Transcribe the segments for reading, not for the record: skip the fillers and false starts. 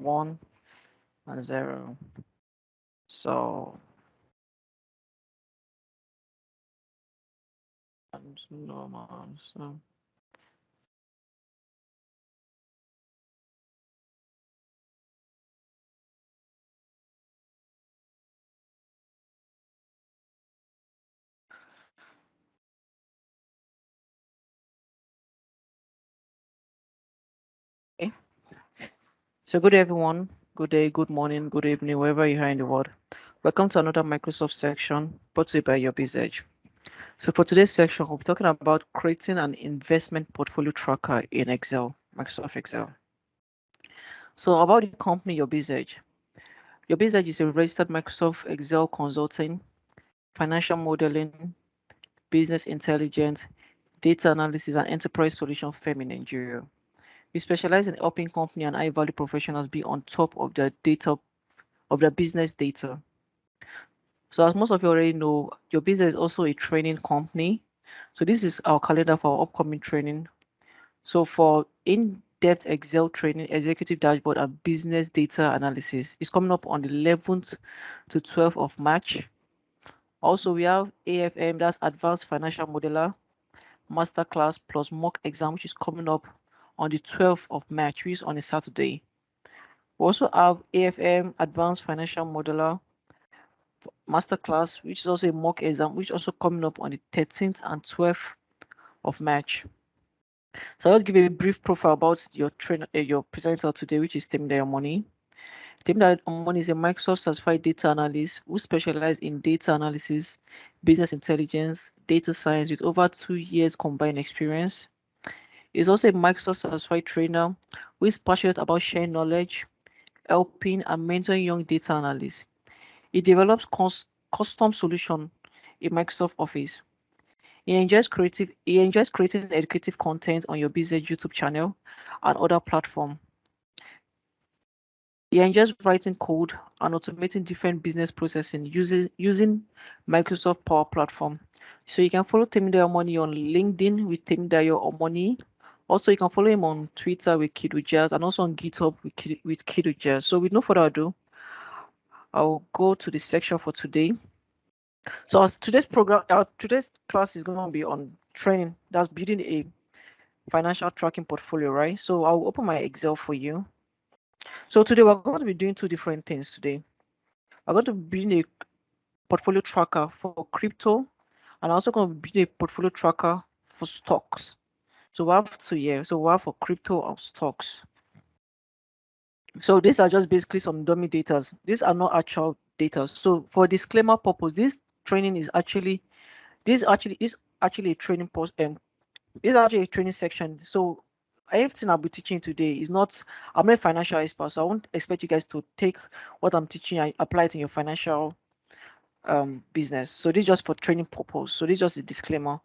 1 and 0. So normal. So okay. So good day, everyone. Good day, good morning, good evening, wherever you are in the world. Welcome to another Microsoft section brought to you by your BizEdge. So for today's section, we'll be talking about creating an investment portfolio tracker in Excel, Microsoft Excel. So about the company, your BizEdge. Your BizEdge is a registered Microsoft Excel consulting, financial modeling, business intelligence, data analysis, and enterprise solution firm in Nigeria. We specialize in helping company and high-value professionals be on top of their data, of their business data. So as most of you already know, your business is also a training company. So this is our calendar for our upcoming training. So for in-depth Excel training, executive dashboard, and business data analysis is coming up on the 11th to 12th of March. Also, we have AFM, that's Advanced Financial Modeler, Masterclass plus mock exam, which is coming up on the 12th of March, which is on a Saturday. We also have AFM, Advanced Financial Modeler, Masterclass, which is also a mock exam, which is also coming up on the 13th and 12th of March. So I'll just give a brief profile about your trainer, your presenter today, which is Temidayo Omoniyi. Temidayo Omoniyi is a Microsoft certified data analyst who specializes in data analysis, business intelligence, data science with over 2 years combined experience. He's also a Microsoft certified trainer who is passionate about sharing knowledge, helping and mentoring young data analysts. He develops custom solutions in Microsoft Office. He enjoys creating educative content on your business YouTube channel and other platforms. He enjoys writing code and automating different business processing using Microsoft Power Platform. So you can follow Temidayo Omoniyi on LinkedIn with Temidayo Omoniyi. Also, you can follow him on Twitter with Kidujaz and also on GitHub with Kidujaz. So with no further ado, I'll go to the section for today. So as today's class is going to be on training, that's building a financial tracking portfolio, right? So I'll open my Excel for you. So today we're going to be doing two different things today. We're going to be building a portfolio tracker for crypto, and also going to be building a portfolio tracker for stocks. So we have two here. So we have for crypto and stocks. So these are just basically some dummy data. These are not actual data. So for disclaimer purpose, this training is actually a training post. This is actually a training section. So everything I'll be teaching today is not. I'm not a financial expert, so I won't expect you guys to take what I'm teaching and apply it in your financial business. So this is just for training purpose. So this is just a disclaimer.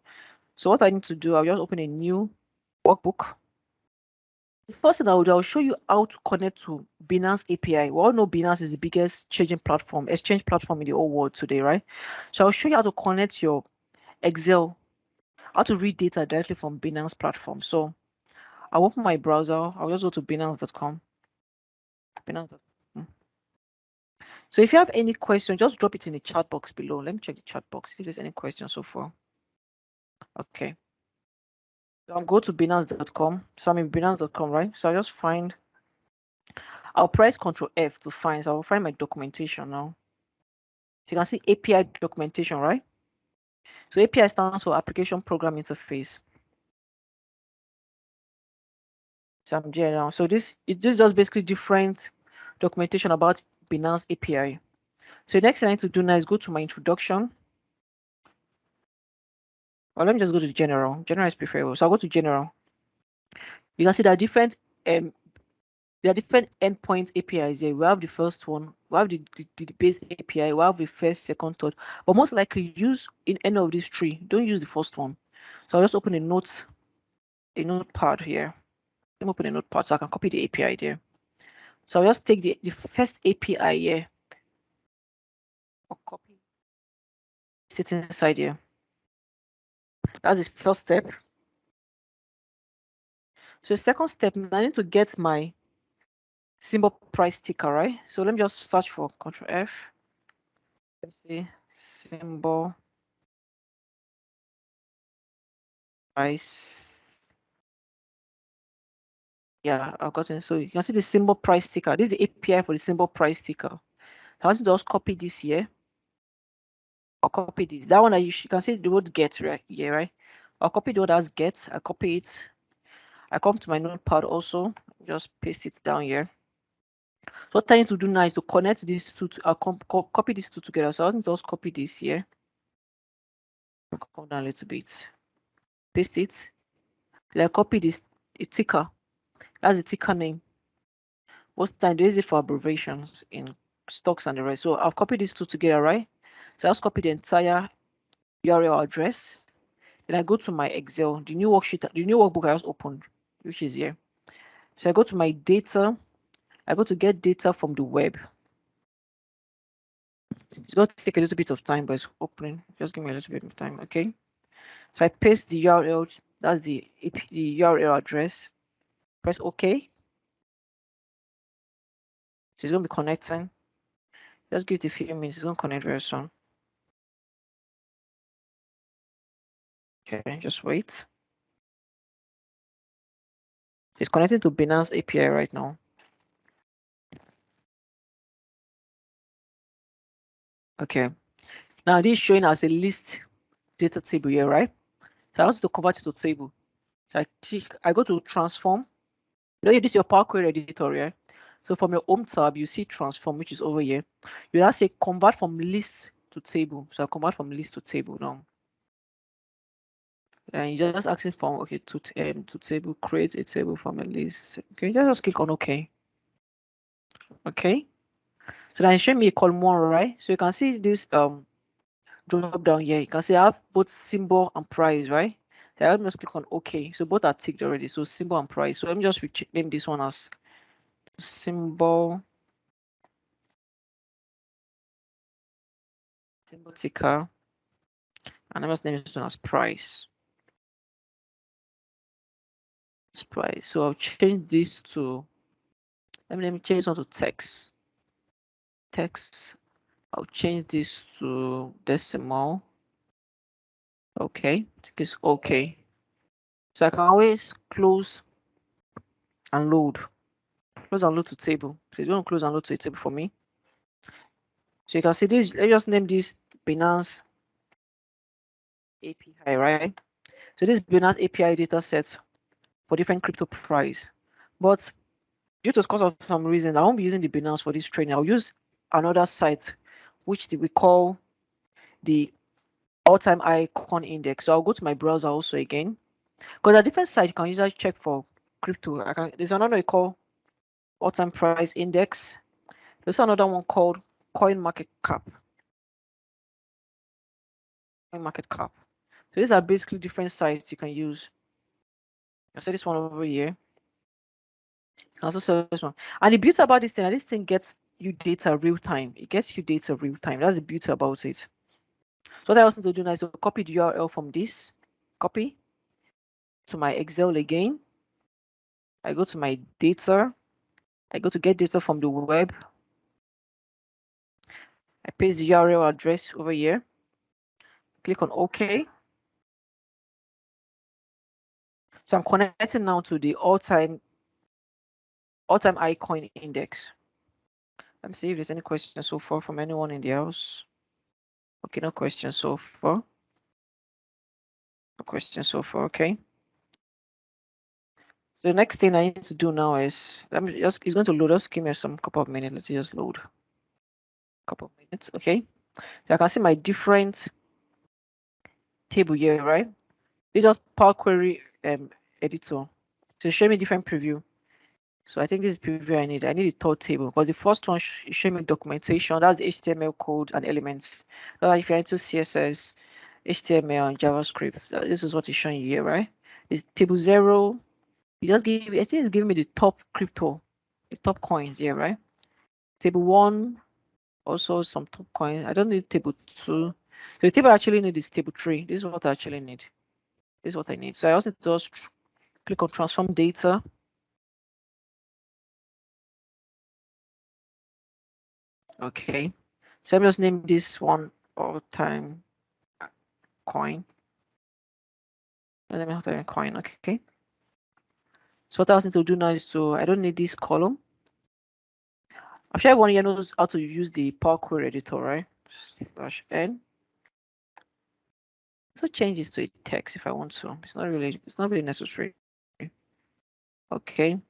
So what I need to do, I'll just open a new workbook. The first thing I'll show you how to connect to Binance API. We all know Binance is the biggest exchange platform in the whole world today, right? So I'll show you how to connect your Excel, how to read data directly from Binance platform. So I'll open my browser. I'll just go to binance.com. Binance.com. So if you have any question, just drop it in the chat box below. Let me check the chat box if there's any questions so far. Okay. So I'll go to binance.com. So I'm in binance.com, right? So I'll just find, I'll press Ctrl F to find. So I'll find my documentation now. So you can see API documentation, right? So API stands for Application Program Interface. So I'm there now. So this is just basically different documentation about Binance API. So the next thing I need to do now is go to my introduction. Or let me just go to general. General is preferable. So I'll go to general. You can see there are different endpoint APIs here. We have the first one, we have the base API, we have the first, second, third. But most likely use in any of these three. Don't use the first one. So I'll just open a notepad here. Let me open a notepad so I can copy the API there. So I'll just take the first API here. I'll copy, sit inside here. That's the first step. So the second step, I need to get my symbol price ticker, right? So let me just search for Control F. Let's see symbol price. Yeah, I've gotten. So you can see the symbol price ticker. This is the API for the symbol price ticker. So I want to just copy this here. I'll copy this. That one you can see the word get right here, right? I'll copy the word as get. I copy it. I come to my notepad also. Just paste it down here. So what I need to do now is to connect these two. Copy these two together. So I want to just copy this here. Come down a little bit. Paste it. Then I copy this ticker. That's the ticker name. Most time they use it for abbreviations in stocks and the rest. So I've copied these two together, right? So I'll just copy the entire URL address. Then I go to my Excel, the new worksheet, the new workbook I just opened, which is here. So I go to my data. I go to get data from the web. It's going to take a little bit of time, but it's opening. Just give me a little bit of time, okay? So I paste the URL. That's the URL address. Press OK. So it's going to be connecting. Just give it a few minutes. It's going to connect very soon. Okay, just wait. It's connecting to Binance API right now. Okay. Now this is showing as a list data table here, right? So I want to convert it to table. So I go to transform. You know, this is your Power Query editor, yeah? So from your home tab, you see transform, which is over here. You now say convert from list to table. So I convert from list to table now. And you're just asking for okay to table, create a table from a list. Okay, just click on OK. Okay. So now it's showing me a column 1, right? So you can see this drop down here. You can see I have both symbol and price, right? So let me just click on OK. So both are ticked already. So symbol and price. So let me just name this one as symbol ticker, and I must name this one as price. It's price. So I'll change this to let me change this one to text. I'll change this to decimal. Okay, it's okay. So I can always close and load. Close and load to table. So you don't close and load to a table for me. So you can see this. Let me just name this Binance API, right? So this Binance API data set for different crypto price. But due to cause of some reason, I won't be using the Binance for this training. I'll use another site, which we call the all-time icon index. So I'll go to my browser also again. Because at different sites, you can usually check for crypto. There's another called all-time price index. There's another one called coin market cap. So these are basically different sites you can use. I say this one over here. You can also sell this one. And the beauty about this thing gets you data real time. It gets you data real time. That's the beauty about it. So what I also need to do now is to copy the URL from this. Copy to my Excel again. I go to my data. I go to get data from the web. I paste the URL address over here. Click on OK. So I'm connecting now to the all-time icon index. Let me see if there's any questions so far from anyone in the house. Okay, no questions so far. No questions so far, okay. So the next thing I need to do now is, it's going to load us. Give me some couple of minutes. Let's just load. Couple of minutes, okay. So I can see my different table here, right? It's just Power Query editor. So show me different preview. So I think this is preview I need. I need a third table because the first one show me documentation. That's the HTML code and elements. Like if you're into CSS, HTML, and JavaScript, this is what it's showing you here, right? It's table 0. You just give me, I think it's giving me the top crypto, the top coins here, right? Table 1, also some top coins. I don't need table 2. So the table I actually need is table 3. This is what I actually need. This is what I need. So I also just click on transform data. Okay, so let me just name this one all-time coin. Let me all-time coin. Okay. So what I need to do now is I don't need this column. I'm sure everyone here knows how to use the Power Query editor, right? /n. So change this to a text if I want to. It's not really necessary. Okay.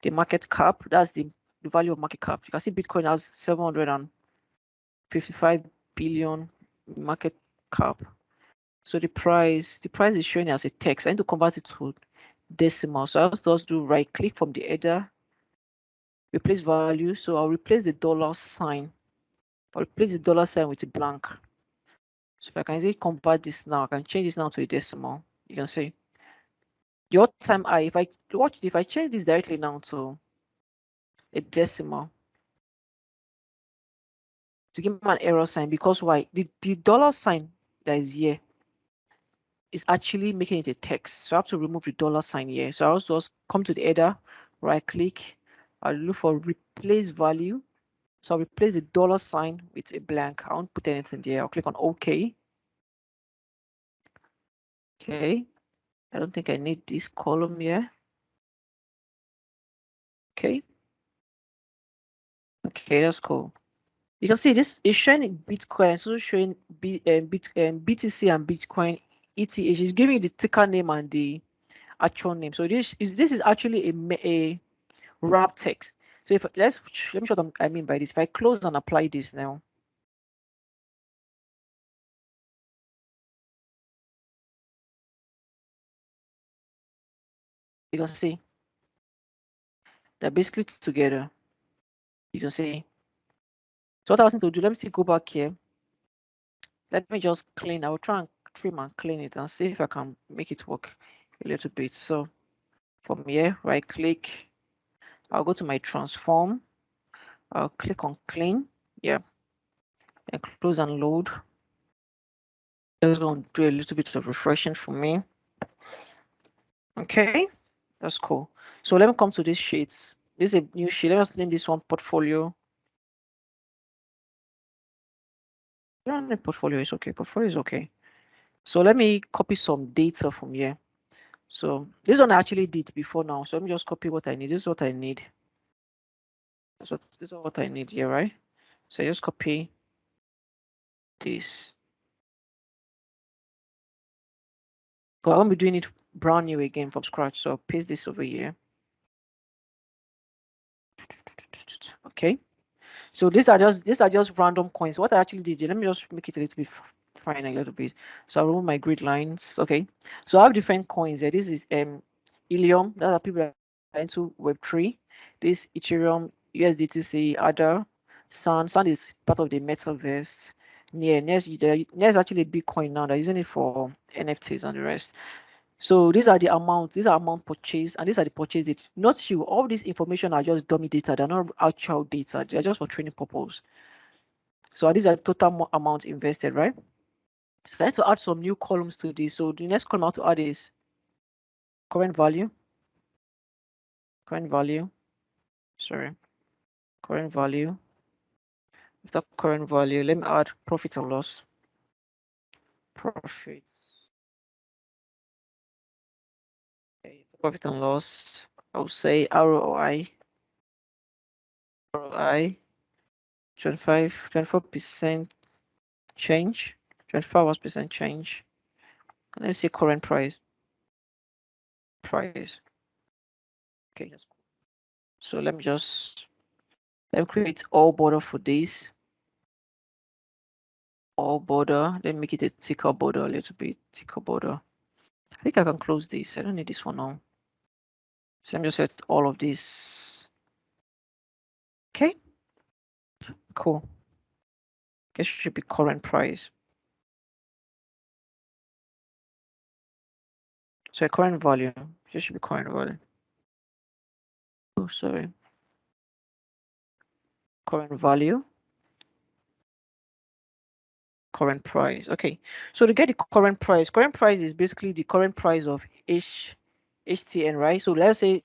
The market cap, that's the value of market cap. You can see Bitcoin has 755 billion market cap. So the price is showing as a text. I need to convert it to decimal. So I'll just do right click from the header, replace value. So I'll replace the dollar sign. I'll replace the dollar sign with a blank. So I can easily convert this now. I can change this now to a decimal. You can see the all-time high. If I change this directly now to a decimal, to give me an error sign, because why? The dollar sign that is here is actually making it a text. So I have to remove the dollar sign here. So I'll just come to the header, right click, I'll look for replace value. So I'll replace the dollar sign with a blank. I won't put anything there. I'll click on OK. Okay. I don't think I need this column here. Okay. Okay, that's cool. You can see this is showing Bitcoin, it's also showing BTC and Bitcoin ETH. It's giving you the ticker name and the actual name. So this is actually a wrap text. So if let me show what I mean by this. If I close and apply this now, you can see they're basically together. You can see. So what I was going to do, let me see, go back here. Let me just clean. I will try and trim and clean it and see if I can make it work a little bit. So from here, right click, I'll go to my transform. I'll click on clean. Yeah. And close and load. Just going to do a little bit of refreshing for me. Okay, that's cool. So let me come to these sheets. This is a new sheet. Let us name this one portfolio. Portfolio is okay. Portfolio is okay. So let me copy some data from here. So this one I actually did before now. So let me just copy what I need. This is what I need. This is what I need here, right? So I just copy this. But I won't be doing it brand new again from scratch. So I'll paste this over here. Okay. So these are just random coins. What I actually did, let me just make it a little bit fine a little bit. So I'll remove my grid lines. Okay. So I have different coins here. This is Helium. That are people that are into Web3. This Ethereum, USDTC, ADA, Sun. Sun is part of the metaverse. There's actually a Bitcoin now. They're using it for NFTs and the rest. So these are the amounts. These are amount purchased, and these are the purchase date. Not you. All this information are just dummy data. They're not actual data. They're just for training purpose. So these are total amount invested, right? So I need to add some new columns to this. So the next column I have to add is current value. Current value. Sorry. Current value. After current value, let me add profit and loss. Profits. Okay. Profit and loss. I will say ROI. ROI. 24% change. 24% change. Let me see current price. Okay, that's cool. So let me create all border for this. All border. Let me make it a thicker border, a little bit thicker border. I think I can close this. I don't need this one now. So let me just set all of this. Okay. Cool. Guess it should be current price. So current value. This should be current value. Oh, sorry. Current value. Current price. Okay. So to get the current price is basically the current price of HTN, right? So let's say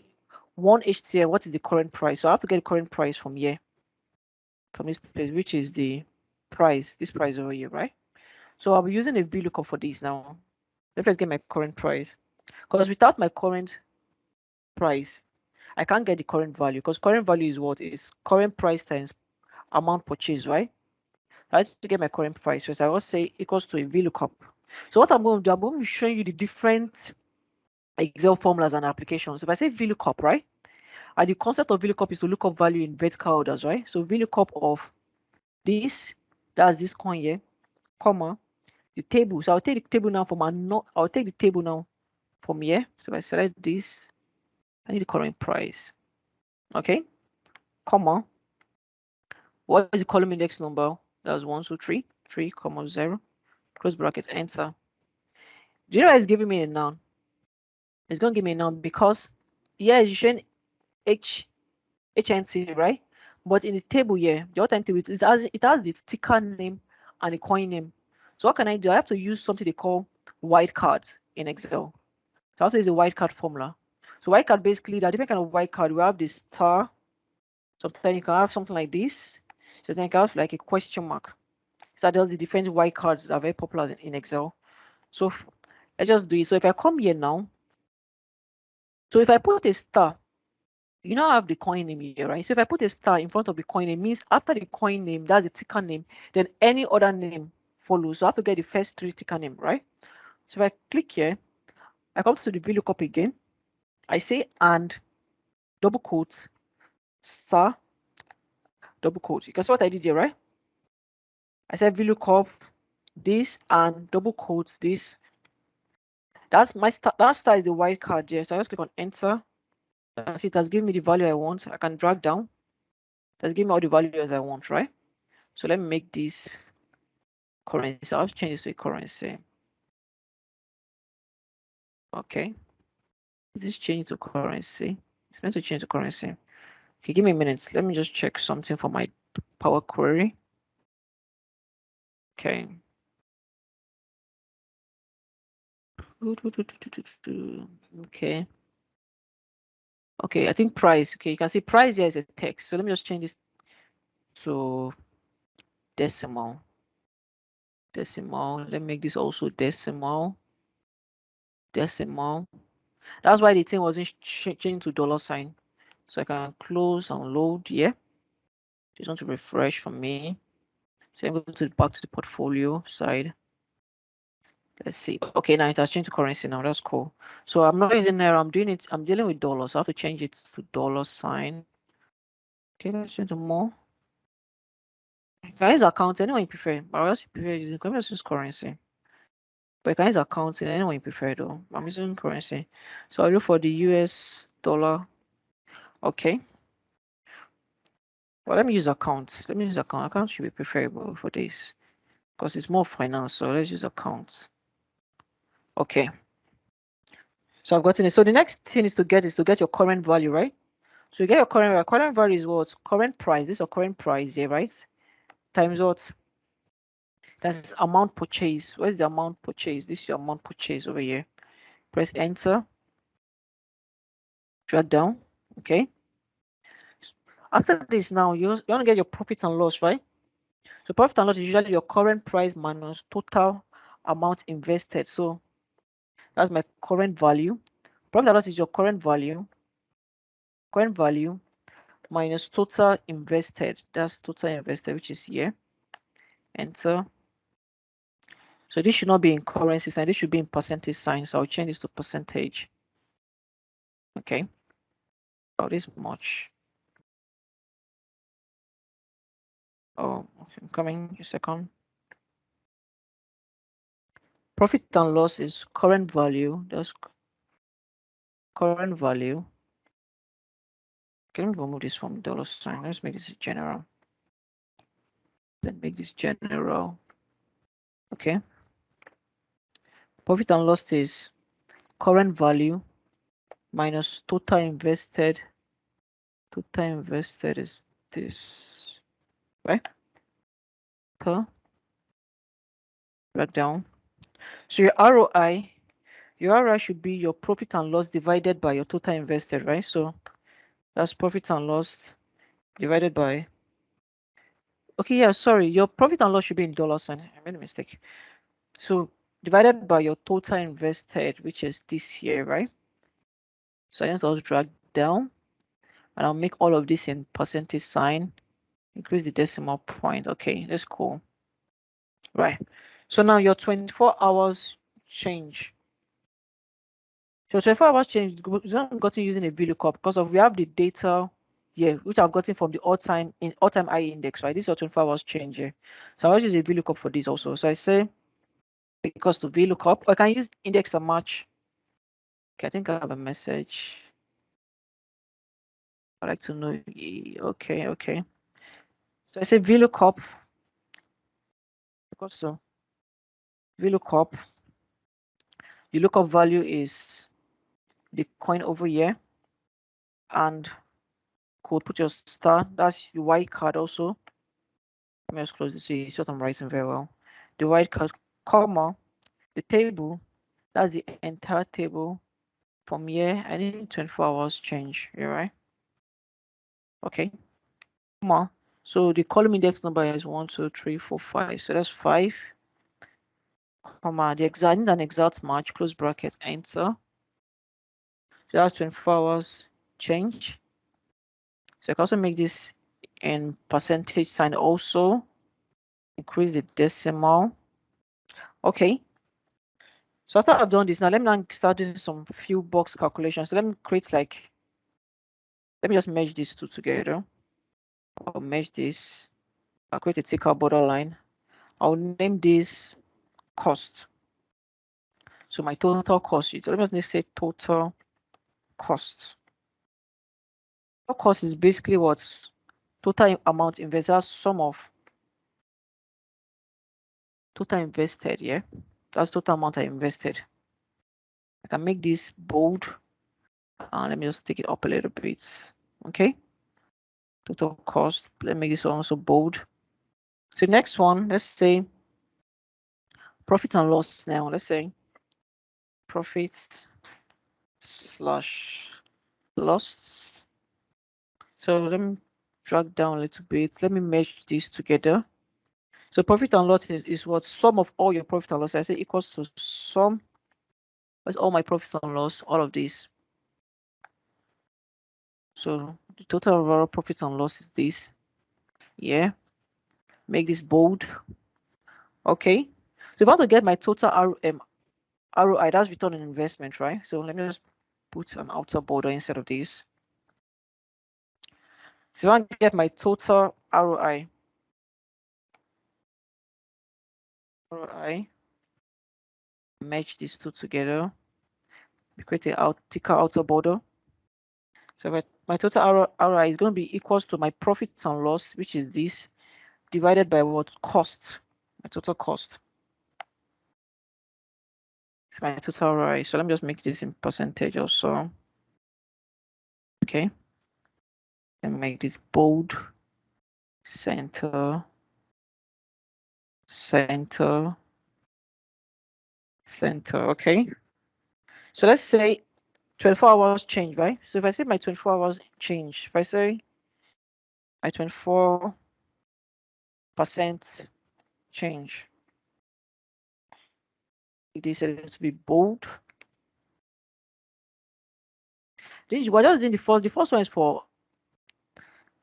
one HTN, what is the current price? So I have to get the current price from here. from this place, which is the price, this price over here, right? So I'll be using a VLOOKUP for this now. Let's get my current price, because without my current price, I can't get the current value, because current value is what is current price times amount purchased, right? I have to get my current price first. I will say equals to a VLOOKUP. So what I'm going to do, I'm going to show you the different Excel formulas and applications. If I say VLOOKUP, right? And the concept of VLOOKUP is to look up value in vertical orders, right? So VLOOKUP of this, that's this coin here, comma, the table. So I'll take the table now from I'll take the table now from here. So if I select this, I need the current price. Okay, comma. What is the column index number? That's 1, 2, 3, 3, comma 0. Close bracket, enter. Do you know why it's giving me a noun? It's going to give me a noun because yeah, it's showing HNT, right? But in the table here, the all-time table, it has the ticker name and the coin name. So what can I do? I have to use something they call wildcards in Excel. So I have to use a wildcard formula. So wildcard basically, there are different kind of wildcard. We have the star. Sometimes you can have something like this. So then you can have like a question mark. So that's the different wildcards that are very popular in Excel. So let's just do it. So if I come here now, so if I put a star, you now have the coin name here, right? So if I put a star in front of the coin name, means after the coin name, that's the ticker name, then any other name follows. So I have to get the first 3 ticker name, right? So if I click here, I come to the VLOOKUP again. I say and double quotes star double quotes. You can see what I did here, right? I said VLOOKUP this and double quotes this. That's my star. That star is the wildcard here. So I just click on enter. That's it. Has given me the value I want. I can drag down. That's given me all the values I want, right? So let me make this currency. I'll change this to a currency. Okay. Is this change to currency? It's meant to change to currency. Okay, give me a minute. Let me just check something for my Power Query. Okay. Okay. Okay, I think price. Okay, you can see price here is a text. So let me just change this to decimal. Decimal. Let me make this also decimal. Decimal. That's why the thing wasn't changing to $sign. So I can close and load here. Just want to refresh for me. So I'm going to back to the portfolio side. Let's see. Okay, now it has changed to currency now. That's cool. So I'm not using naira. I'm doing it. I'm dealing with dollars. So I have to change it to $sign. Okay, let's change to more. You can use accounts anyone you prefer. But I also prefer using currency. But you can use accounting anyone you prefer though. I'm using currency. So I look for the US dollar. Okay. Well, let me use accounts. Let me use account. Account should be preferable for this because it's more finance. So let's use accounts. Okay. So I've gotten it. So the next thing is to get your current value, right? So you get your current value is what? Current price. This is your current price here, right? Times what? That's amount purchase. Where's the amount purchase? This is your amount purchase over here. Press enter. Drag down. Okay. After this now, you want to get your profit and loss, right? So profit and loss is usually your current price minus total amount invested. So that's my current value. Profit and loss is your current value minus total invested. That's total invested, which is here. Enter. So this should not be in currency sign. This should be in percentage sign. So I'll change this to percentage. Okay. About this much. Oh, I'm coming a second. Profit and loss is current value. That's current value. Can we remove this from $sign? Let's make this general. Then make this general. Okay. Profit and loss is current value minus total invested. Total invested is this, right? Per breakdown. So your ROI should be your profit and loss divided by your total invested, right? So that's profit and loss divided by Okay, yeah, sorry. Your profit and loss should be in dollar sign. I made a mistake. So divided by your total invested, which is this here, right? So I just drag down and I'll make all of this in percentage sign, increase the decimal point. Okay, that's cool. Right. So now your 24 hours change. So 24 hours change is not gotten using a VLOOKUP because of we have the data here, which I've gotten from the all-time high index, right? This is your 24 hours change here. So I'll use a VLOOKUP for this also. So I say because to VLOOKUP, I can use index and match. Okay, I think I have a message. I'd like to know. Okay. So I say VLOOKUP because so VLOOKUP, the lookup value is the coin over here, and could put your star. That's your white card also. Let me just close this so you see what I'm writing very well. The white card, comma, the table, that's the entire table. From here, I need 24 hours change, you right? Okay. Comma. So the column index number is 1, 2, 3, 4, 5. So that's 5. Comma. The exact and exact match, close bracket, enter. So that's 24 hours change. So I can also make this in percentage sign also. Increase the decimal. Okay. So after I've done this, now let me start doing some few box calculations. So let me create let me just merge these two together. I'll merge this. I'll create a ticker borderline. I'll name this cost. So my total cost, let me just say total cost. Total cost is basically what total amount invested, that's sum of total invested, yeah? That's total amount I invested. I can make this bold. Let me just take it up a little bit. Okay. Total cost. Let me make this one also bold. So next one, let's say profit and loss now. Let's say profit slash loss. So let me drag down a little bit. Let me merge these together. So profit and loss is what sum of all your profit and loss. I say equals to sum. What's all my profit and loss? All of these. So the total overall profit and loss is this. Yeah. Make this bold. Okay. So if I want to get my total ROI, that's return on investment, right? So let me just put an outer border instead of this. So if I want to get my total ROI, merge these two together, we create a ticker outer border. So my total ROI is going to be equals to my profit and loss, which is this, divided by what cost, my total cost. It's my total ROI. So let me just make this in percentage also. Okay. Let me make this bold, center, okay. So let's say 24 hours change, right? So if I say my 24 hours change, if I say my 24% change, this is to be bold. We're just doing the first one is for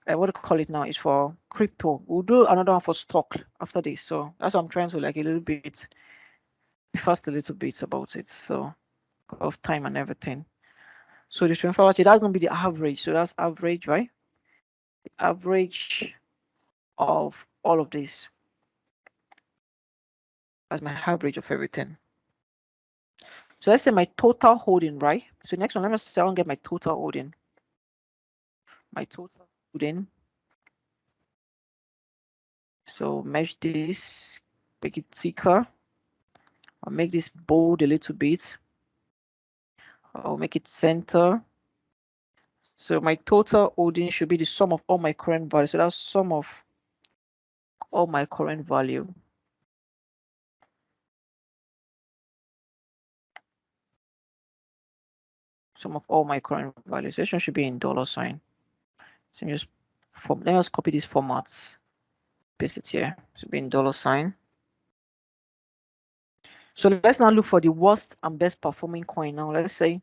what do you call it now? Is for crypto. We'll do another one for stock after this. So that's what I'm trying to like a little bit be fast a little bit about it. So of time and everything. So the 24 hours, that's gonna be the average. So that's average, right? The average of all of this. That's my average of everything. So let's say my total holding, right? So next one, let me say I want to get my total holding. My total holding. So merge this, make it thicker. I'll make this bold a little bit. I'll make it center. So my total holding should be the sum of all my current value. So that's sum of all my current value. Sum of all my current values. This one should be in dollar sign. So let me just copy these formats. paste it here. It should be in $sign. So let's now look for the worst and best performing coin. Now let's say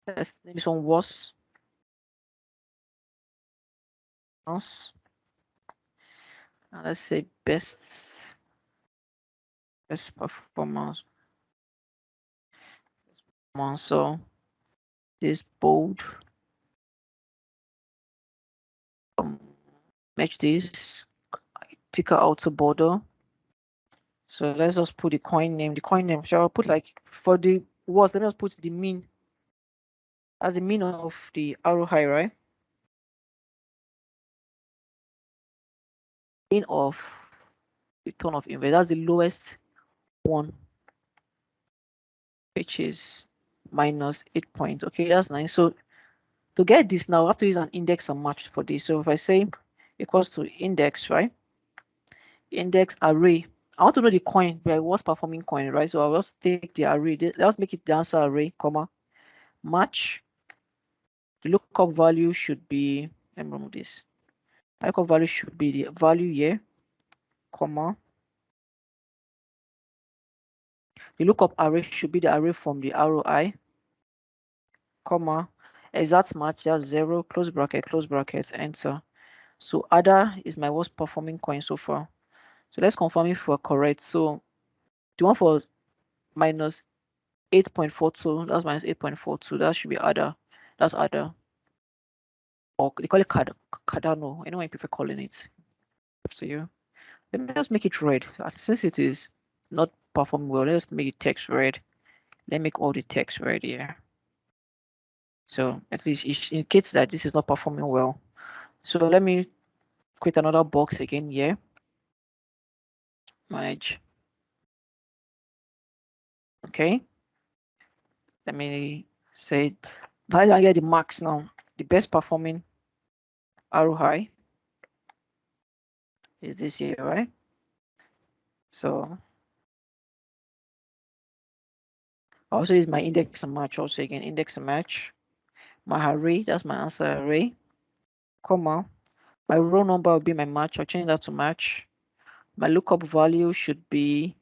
let's name this one worst. And let's say best performance. So this bold. Match this ticker outer border. So let's just put the coin name. The coin name. Shall I put like for the worst? Let me just put the mean as the mean of the arrow high, right? Mean of the turn of inverse. That's the lowest one, which is -8 points. Okay, that's nice. So to get this now, I have to use an index and match for this. So if I say equals to index, right? Index array. I want to know the coin, the worst performing coin, right? So I'll just take the array. Let's make it the answer array, comma, match. The lookup value should be, let me remove this. Lookup value should be the value here, comma. The lookup array should be the array from the ROI, comma. Exact match, that's 0, close bracket, enter. So ADA is my worst performing coin so far. So let's confirm if we're correct. So the one for -8.42, that's -8.42. That should be ADA. That's ADA. Or they call it Cardano. Anyone prefer calling it. Up to you. Let me just make it red. Since it is not performing well, let's make it text red. Let me make all the text red here. So at least it indicates that this is not performing well. So let me create another box again here. Merge. Okay. Let me say, I get the max now. The best performing arrow high is this here, right? So also use my index and match also again, index and match. My array, that's my answer array, comma. My row number will be my match. I'll change that to match. My lookup value should be,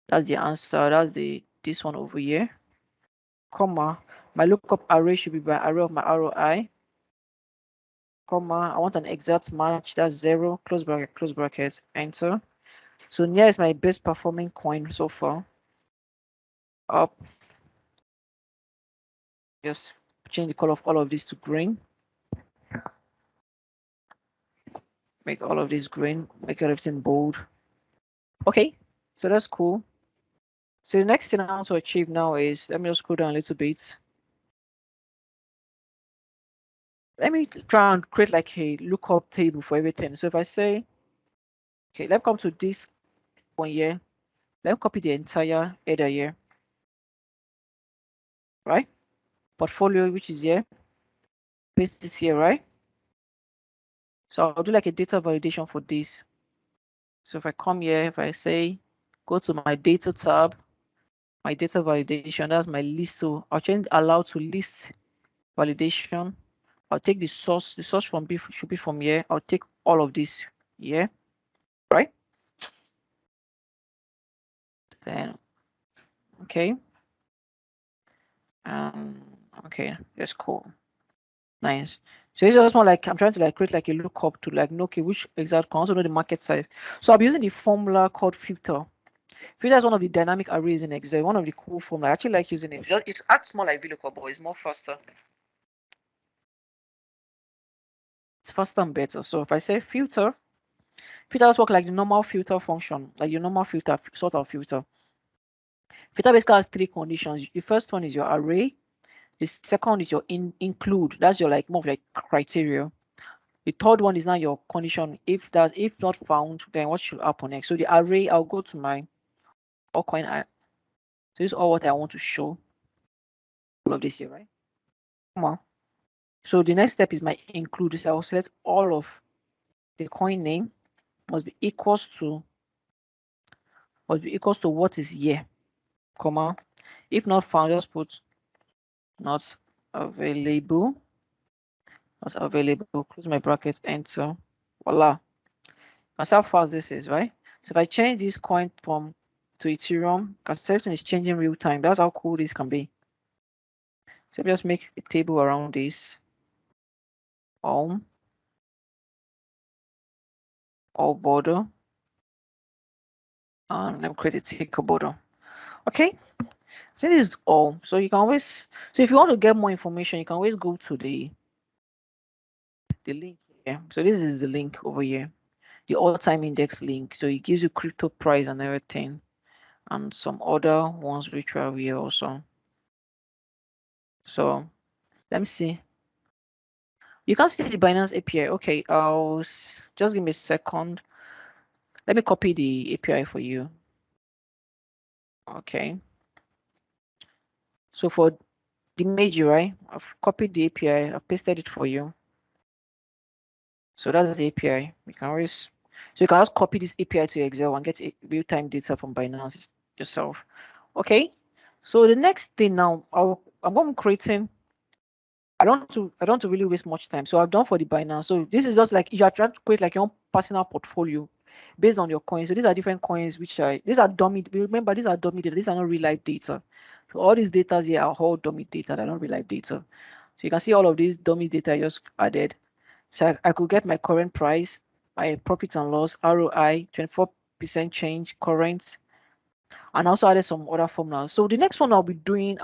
that's the answer, that's this one over here, comma. My lookup array should be by array of my ROI, comma. I want an exact match, that's 0, close bracket, enter. So NIA is my best performing coin so far. Up. Just change the color of all of this to green. Make all of this green, make everything bold. Okay, so that's cool. So the next thing I want to achieve now is, let me just scroll down a little bit. Let me try and create like a lookup table for everything. So if I say, okay, let's come to this one here. Let's copy the entire header here, right? Portfolio, which is here. Paste this here, right? So I'll do like a data validation for this. So if I come here, if I say, go to my data tab, my data validation, that's my list. So I'll change allow to list validation. I'll take the source from B should be from here. I'll take all of this here, right? Then, okay. Okay, that's cool. Nice. So it's just more like I'm trying to like create like a lookup to like know, okay, which exact I want to know the market size. So I'll be using the formula called FUTA. FUTA is one of the dynamic arrays in Excel. One of the cool formula. I actually like using it. It acts more like VLOOKUP, but it's more faster. It's faster and better. So if I say FUTA does work like the normal filter function, like your normal filter sort of filter. FUTA basically has 3 conditions. The first one is your array. The second is your include. That's your like more of like criteria. The third one is now your condition. If not found, then what should happen next? So the array, I'll go to my altcoin. So this is all what I want to show. All of this here, right? Come on. So the next step is my include. So I'll select all of the coin name must be equals to what is here, comma. If not found, just put not available. Not available. Close my bracket, enter. Voila. That's how fast this is, right? So if I change this coin from to Ethereum, because everything is changing real time. That's how cool this can be. So just make a table around this. All border. And let me create a ticker border. Okay. So this is all. So you can always, so if you want to get more information, you can always go to the link here. So this is the link over here, the all-time index link. So it gives you crypto price and everything, and some other ones which are here also. So let me see. You can see the Binance API. Okay, just give me a second. Let me copy the API for you. Okay. So for the Meiji, right? I've copied the API. I've pasted it for you. So that's the API. You can always, so you can just copy this API to Excel and get real-time data from Binance yourself. Okay. So the next thing now, I'm going to creating. I don't want to really waste much time. So I've done for the Binance. So this is just like you are trying to create like your own personal portfolio based on your coins. So these are different coins which are these are dummy. Remember, these are dummy data. These are not real life data. So all these data here are all dummy data. They're not real life data. So you can see all of these dummy data I just added. So I could get my current price, my profit and loss, ROI, 24% change, current, and also added some other formulas. So the next one I'll be doing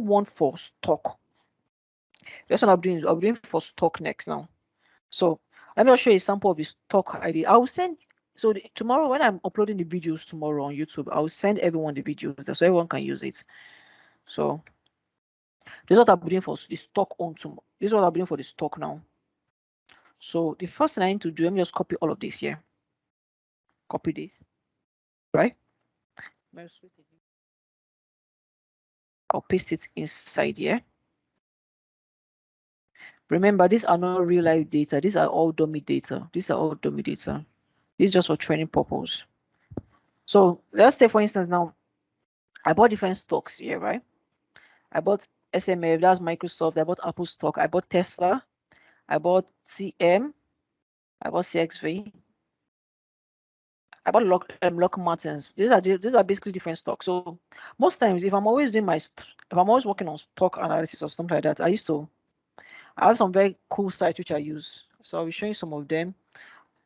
one for stock. That's what I'll be doing for stock next now. So let me show you a sample of the stock ID. I'll send, so tomorrow when I'm uploading the videos tomorrow on YouTube, I'll send everyone the videos so everyone can use it. So this is what I'll be doing for the stock on tomorrow. This is what I'll be doing for the stock now. So the first thing I need to do, let me just copy all of this here. Copy this, right? I'll paste it inside here. Remember, these are not real life data. These are all dummy data. These are all dummy data. This is just for training purpose. So let's say, for instance, now I bought different stocks here, right? I bought SMF, that's Microsoft. I bought Apple stock. I bought Tesla. I bought TM. I bought CXV. I bought Lock Martins. These are basically different stocks. So most times, if I'm always working on stock analysis or something like that, I have some very cool sites which I use. So I'll be showing some of them.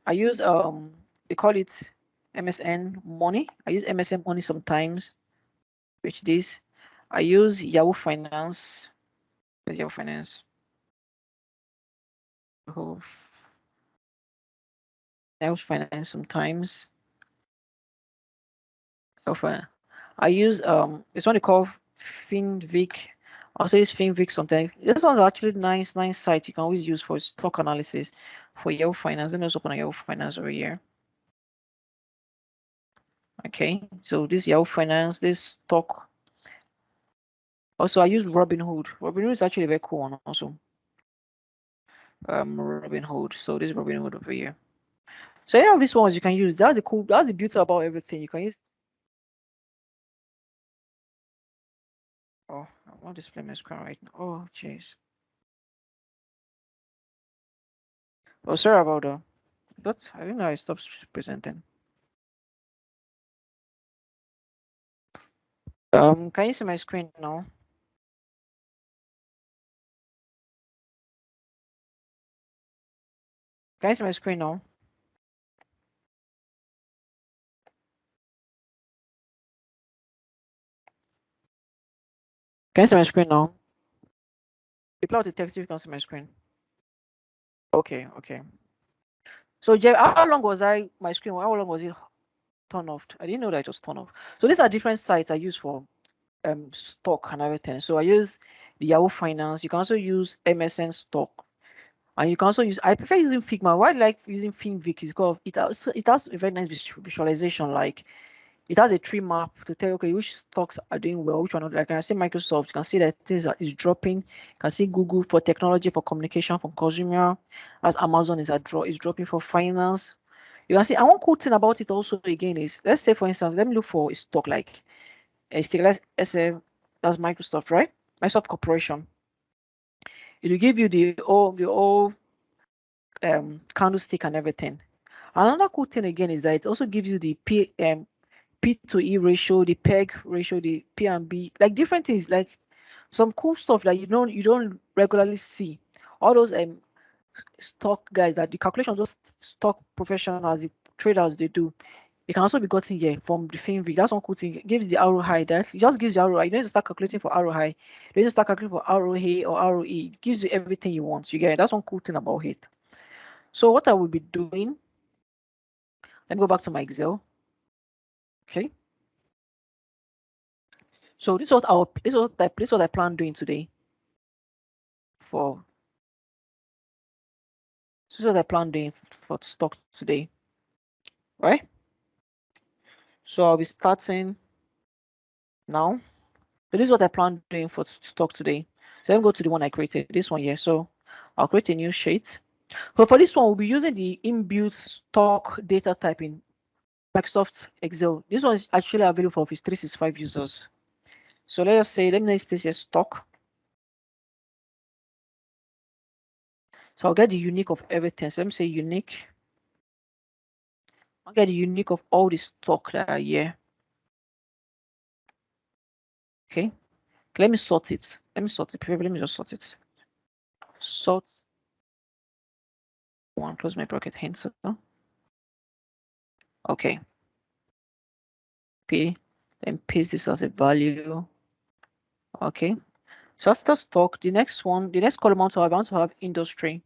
I use they call it MSN Money. I use MSN Money sometimes, which this. I use Yahoo Finance. Where's Yahoo Finance? Yahoo Finance sometimes. I use this one they call FinVic. Also use FinVic sometimes. This one's actually nice site you can always use for stock analysis for Yahoo Finance. Let me just open a Yahoo Finance over here. Okay, so this Yahoo Finance, this stock. Also, I use Robinhood. Robinhood is actually a very cool one also. Robinhood. So this is Robinhood over here. So any of these ones you can use. That's the beauty about everything. You can use. Oh, I want to display my screen right now. Oh, jeez. Oh, sorry about that. I didn't know I stopped presenting. Can you see my screen now? Can you see my screen now? Can you see my screen now? Reply with the text if you can see my screen. Okay. So Jeff, how long was my screen? How long was it turned off? I didn't know that it was turned off. So these are different sites I use for stock and everything. So I use the Yahoo Finance. You can also use MSN stock. And you can also use, I prefer using Figma. Why I like using FinVic is because it has a very nice visualization. Like it has a tree map to tell, okay, which stocks are doing well, which one not. Like I can see Microsoft, you can see that things is dropping. You can see Google for technology, for communication, for consumer, as Amazon is dropping for finance. You can see, and one cool thing about it also again is, let's say for instance, let me look for a stock like a stock, let's say that's Microsoft, right? Microsoft Corporation. It will give you the all candlestick and everything. Another cool thing again is that it also gives you the P to E ratio, the PEG ratio, the P and B, like different things, like some cool stuff that you don't regularly see. All those stock guys, that the calculations those stock professionals, the traders, they do. It can also be gotten here from the FinVic. That's one cool thing. It gives the ROI. That it just gives the ROI. You don't need to start calculating for ROI. You don't need to start calculating for ROA or ROE. It gives you everything you want. You get it. That's one cool thing about it. So what I will be doing, let me go back to my Excel. Okay. So this is what I plan doing today. This is what I plan doing for stock today. Right? So I'll be starting now. So this is what I plan doing for stock today. So let me go to the one I created, this one here. So I'll create a new sheet. So for this one, we'll be using the inbuilt stock data type in Microsoft Excel. This one is actually available for Office 365 users. So let us say, let me place here stock. So I'll get the unique of everything. So let me say unique. I'll get the unique of all the stock that are here. Okay. Let me sort it. Let me sort it. Let me just sort it. Sort. One, close my bracket, hence. Okay. P. Then paste this as a value. Okay. So after stock, the next column I want to have industry.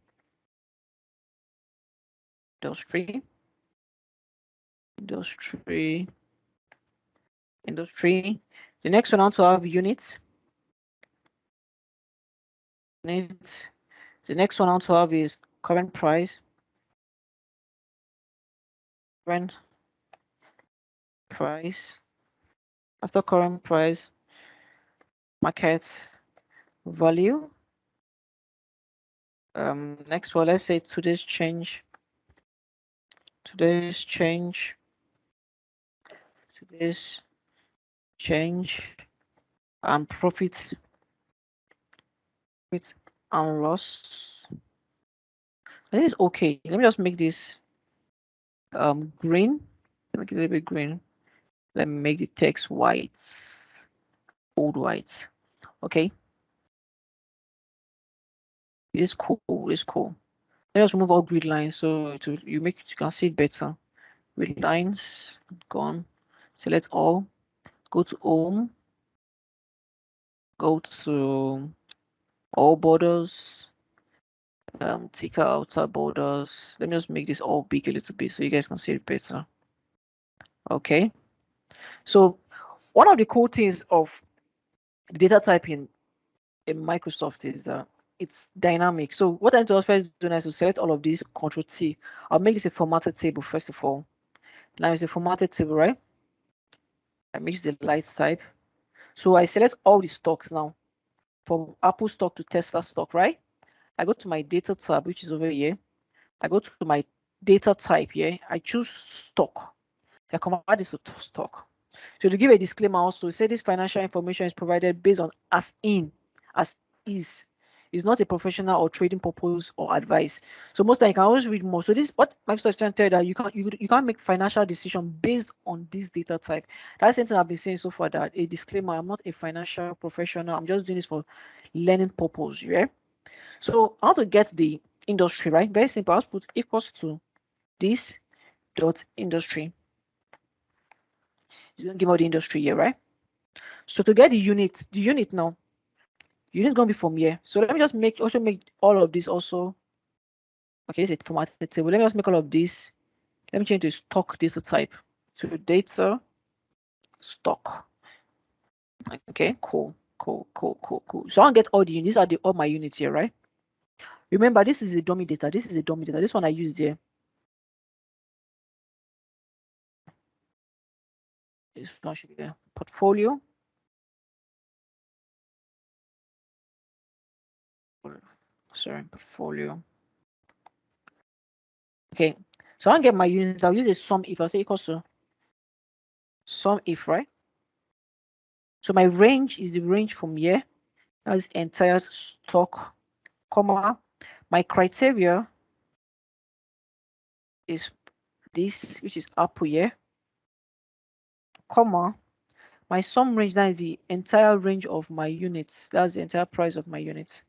Industry. The next one I want to have units. The next one I want to have is current price. Current price. After current price, market value. Next one, let's say today's change. Today's change and profit and loss. I think it's okay. Let me just make this green. Make it a little bit green. Let me make the text white, bold white. Okay. It is cool. It's cool. Let us remove all grid lines so you can see it better. Grid lines gone. Select all. Go to home. Go to all borders. Take out outer borders. Let me just make this all big a little bit so you guys can see it better. Okay. So one of the cool things of the data typing in Microsoft is that it's dynamic. So what I need to first do now is to select all of these, Control T. I'll make this a formatted table first of all. Now it's a formatted table, right? I mix the light type. So I select all the stocks now, from Apple stock to Tesla stock, right? I go to my data tab, which is over here. I go to my data type here. I choose stock. I convert this to stock. So to give a disclaimer also, say this financial information is provided based on as is. It's not a professional or trading purpose or advice. So most time you can always read more. So this what Microsoft is trying to tell you that you can't make financial decision based on this data type. That's something I've been saying so far, that a disclaimer, I'm not a financial professional. I'm just doing this for learning purpose. Yeah. So how to get the industry, right? Very simple. I'll put equals to this dot industry. It's going to give out the industry here, right? So to get the unit now, unit is going to be from here. So let me just make all of this also. Okay, it's a formatted table. Let me just make all of this. Let me change to stock data type to data stock. Okay, cool. So I'll get all the units. These are all my units here, right? Remember, this is a dummy data. This one I used here. This one should be a portfolio. Sorry, portfolio. Okay, so I'll get my units. I'll use a sum if. I'll say equals to sum if, right? So my range is the range from here. That's entire stock, comma. My criteria is this, which is Apple here, comma, my sum range, that is the entire range of my units. That's the entire price of my units.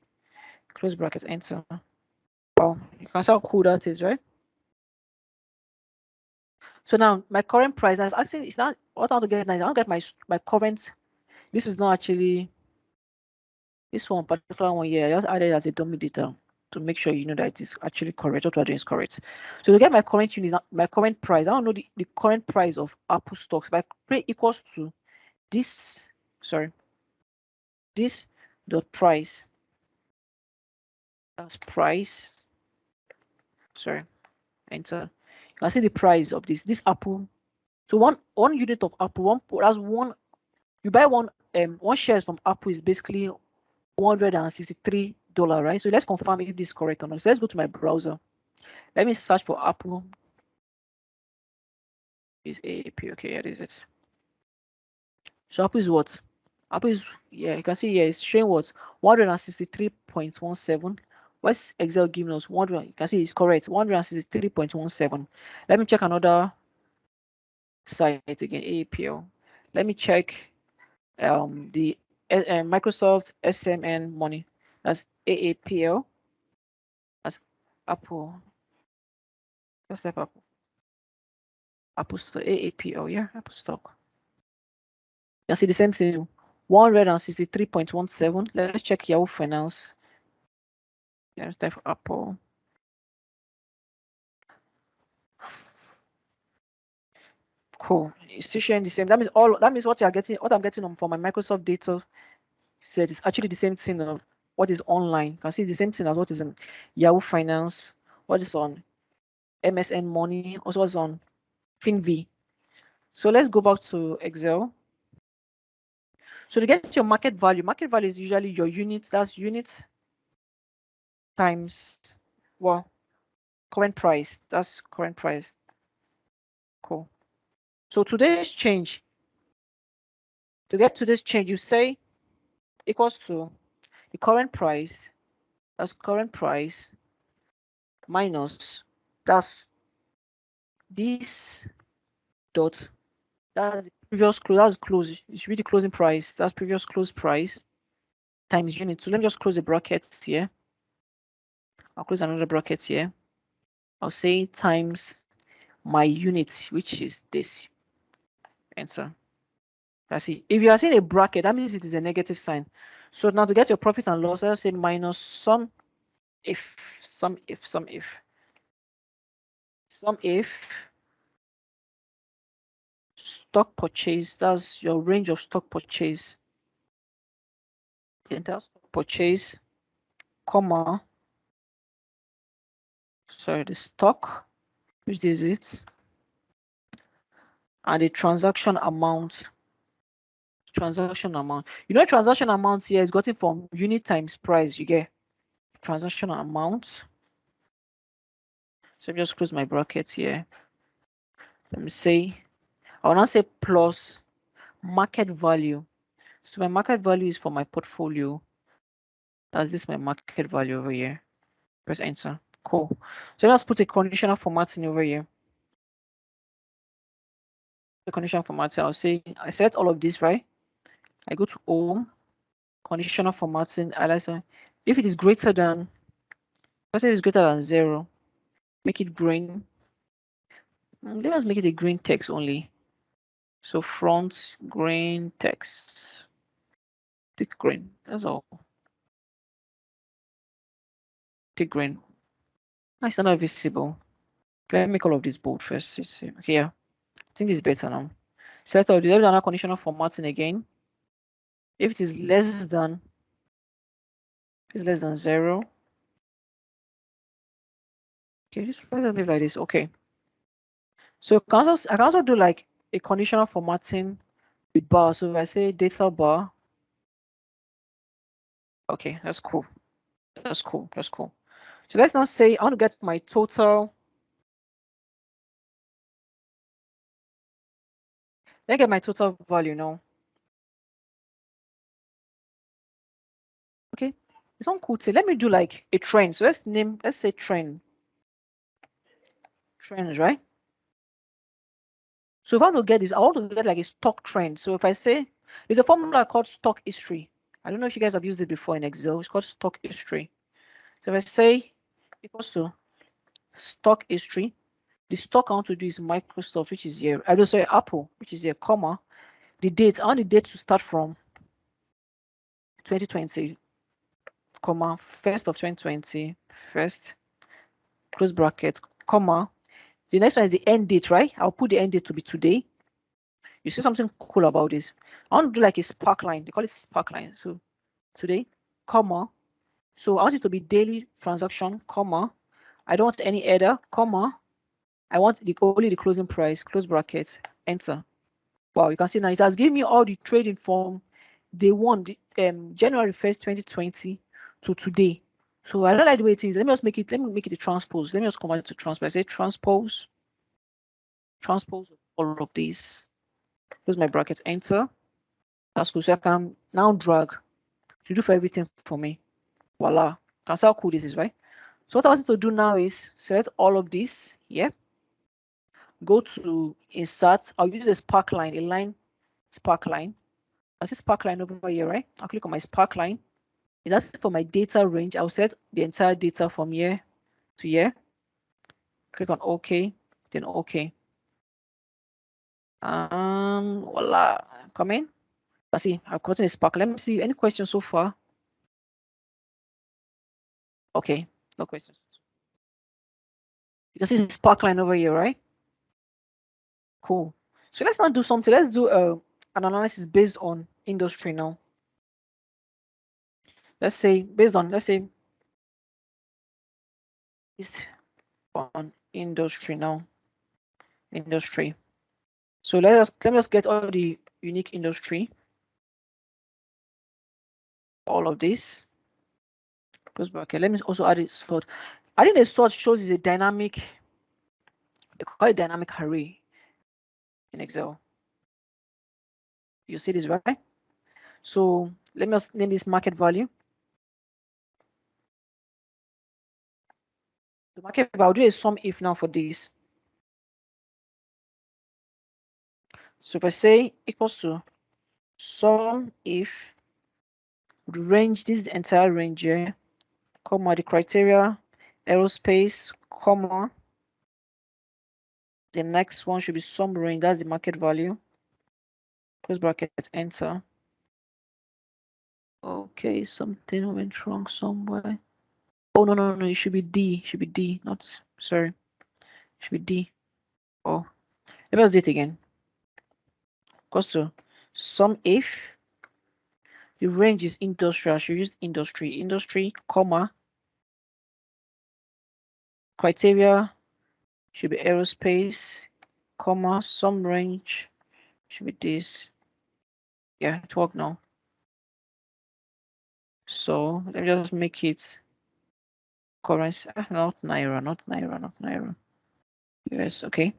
Close bracket, enter. Well, you can see how cool that is, right? So now my current price, that's actually, it's not what I want to get now. I want to get my current. This is not actually this one, particular one here. I just added as a dummy data to make sure you know that it is actually correct. What we're doing is correct. So to get my current unit, my current price, I want to know the current price of Apple stocks. If I pay equals to this, sorry, this dot price, that's price, sorry, enter. You can see the price of this Apple. So one unit of Apple, that's one. You buy one shares from Apple is basically $163, right? So let's confirm if this is correct or not. So let's go to my browser. Let me search for Apple. Is AAP, okay, here is it. So Apple is what? Apple is, yeah, you can see here it's showing what? 163.17. What's Excel giving us? 100, you can see it's correct, 163.17. Let me check another site again, AAPL. Let me check the Microsoft SMN money. That's AAPL. That's Apple. Let's type Apple. Apple stock, AAPL, yeah, Apple stock. You see the same thing, 163.17. Let's check Yahoo Finance. Let's type Apple. Cool. It's still showing the same. That means what you're getting, what I'm getting from my Microsoft data set is actually the same thing of what is online. You can see the same thing as what is in Yahoo Finance, what is on MSN Money, also what's on FinV. So let's go back to Excel. So to get your market value is usually your units, that's units times, well, current price, that's current price. Cool. So today's change, to get today's change, you say equals to the current price, that's current price, minus, that's this dot, that's the previous close, that's close, it should be the closing price, that's previous close price, times unit. So let me just close the brackets here. I'll close another bracket here. I'll say times my unit, which is this. Enter. That's it. If you are seeing a bracket, that means it is a negative sign. So now to get your profit and loss, let's say minus sum if stock purchase, that's your range of stock purchase. Enter stock purchase, comma, sorry, the stock, which is it, and the transaction amount. Transaction amount. You know, transaction amount here is gotten from unit times price. You get transaction amount. So let me just close my brackets here. Let me say, I will now say plus market value. So my market value is for my portfolio. That's this my market value over here. Press enter. Cool. So let's put a conditional formatting over here. The conditional formatting, I'll say I set all of this, right? I go to home, conditional formatting, I like to, if it is greater than, let's say it's greater than 0, make it green. Let us make it a green text only. So front green text. Tick green. That's all. Tick green. It's not visible. Let me make all of this bold first. Okay, yeah. I think this is better now. Set out the other conditional formatting again. If it is less than, if it's less than 0. Okay, let's leave like this. Okay. So I can also do like a conditional formatting with bar. So if I say data bar. Okay, that's cool. That's cool. That's cool. So let's now say I want to get my total. Let me get my total value now. Okay, it's not cool. Let me do like a trend. So let's say trend. trends, right? So if I want to get this, I want to get like a stock trend. So if I say there's a formula called stock history. I don't know if you guys have used it before in Excel. It's called stock history. So if I say equals to stock history, the stock I want to do is Microsoft, which is here. I don't say Apple, which is here, comma. The date, I want the date to start from 2020, comma, 1st of 2020, first, close bracket, comma. The next one is the end date, right? I'll put the end date to be today. You see something cool about this? I want to do like a spark line. They call it spark line. So today, comma. So I want it to be daily transaction, comma. I don't want any header, comma. I want only the closing price, close bracket, enter. Wow, you can see now it has given me all the trading from day one, January 1st, 2020 to today. So I don't like the way it is. Let me make it a transpose. Let me just convert it to transpose. I say transpose all of these. Close my bracket, enter. That's cool. So I can now drag to do for everything for me. Voila. Can see how cool this is, right? So what I want to do now is select all of this here. Go to insert. I'll use a spark line, a line spark line. I see spark line over here, right? I'll click on my spark line. It's asking for my data range. I'll set the entire data from here to here. Click on OK, then OK. Voila, come in. Let's see, I've gotten a spark. Let me see any questions so far. Okay, no questions. You can see the spark line over here, right? Cool. So let's not do something. Let's do an analysis based on industry now. Let's say based on on industry now. Industry. So let me just get all the unique industry. All of this. Close bracket. Let me also add a sort. Adding a sort shows is a dynamic. They call it dynamic array in Excel. You see this, right? So let me just name this market value. The market value, I'll do a sum if now for this. So if I say equals to sum if the range, this is the entire range here, comma, the criteria, aerospace, comma, the next one should be sum range, that's the market value, close bracket, enter. Okay, something went wrong somewhere. Oh, no, it should be D, not, sorry, it should be D. Oh, let me just do it again. Equals to sum if the range is industrial, I should use industry, comma, criteria should be aerospace, comma, sum range should be this. Yeah, it worked now. So let me just make it currency, not naira. Yes, okay.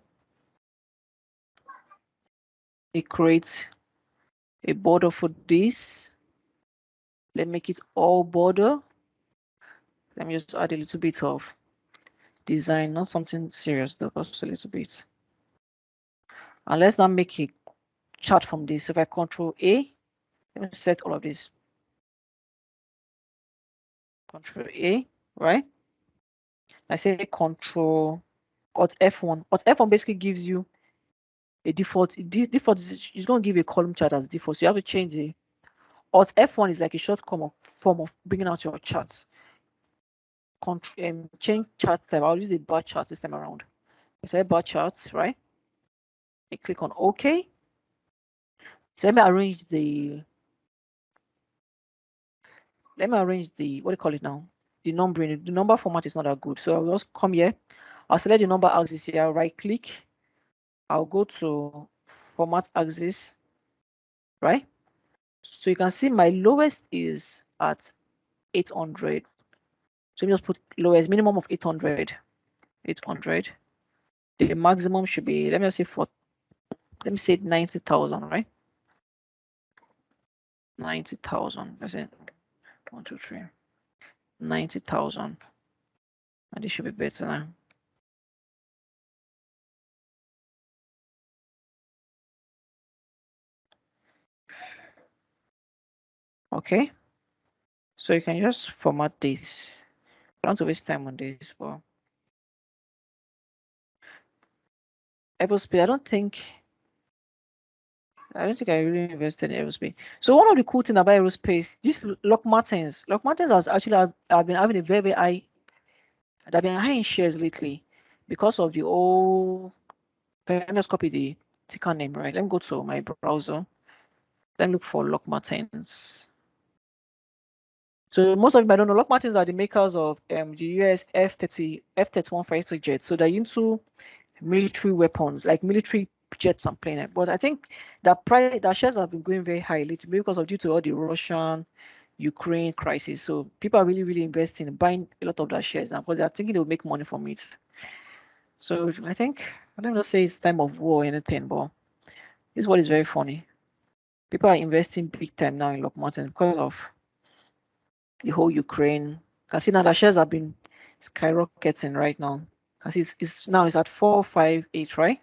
It creates a border for this. Let me make it all border. Let me just add a little bit of design, not something serious, though, just a little bit. And let's now make a chart from this. If I Control A, let me set all of this. Control A, right? I say Control Alt F1. Alt F1 basically gives you a default. Default is going to give you a column chart as default. So you have to change the Alt F1 is like a short form of bringing out your charts. Change chart type. I'll use the bar chart this time around. I say bar charts, right? I click on OK. So let me arrange the what do you call it now? The numbering. The number format is not that good. So I'll just come here. I'll select the number axis here. I'll right click. I'll go to format axis, right? So you can see my lowest is at 800. So let me just put lowest, minimum of 800. 800. The maximum should be, let me say 90,000, right? 90,000. Let's say 1, 2, 3. 90,000. And this should be better now. Okay, so you can just format this. I don't want to waste time on this, but aerospace, I don't think I really invested in aerospace. So one of the cool thing about aerospace, this Lock Martens has actually have been having a very high, they've been high in shares lately because of the old. Can I just copy the ticker name, right? Let me go to my browser. Then look for Lock Martens. So most of you might don't know, Lock Martens are the makers of the US F-31 fighter jets. So they're into military weapons, like military jets and planes. But I think that shares have been going very high lately because of due to all the Russian Ukraine crisis. So people are really investing in buying a lot of their shares now because they're thinking they'll make money from it. So I think I don't know say it's time of war or anything, but this is what is very funny. People are investing big time now in Lock Martens because of the whole Ukraine. You can see now the shares have been skyrocketing right now. Because it's now it's at 458, right?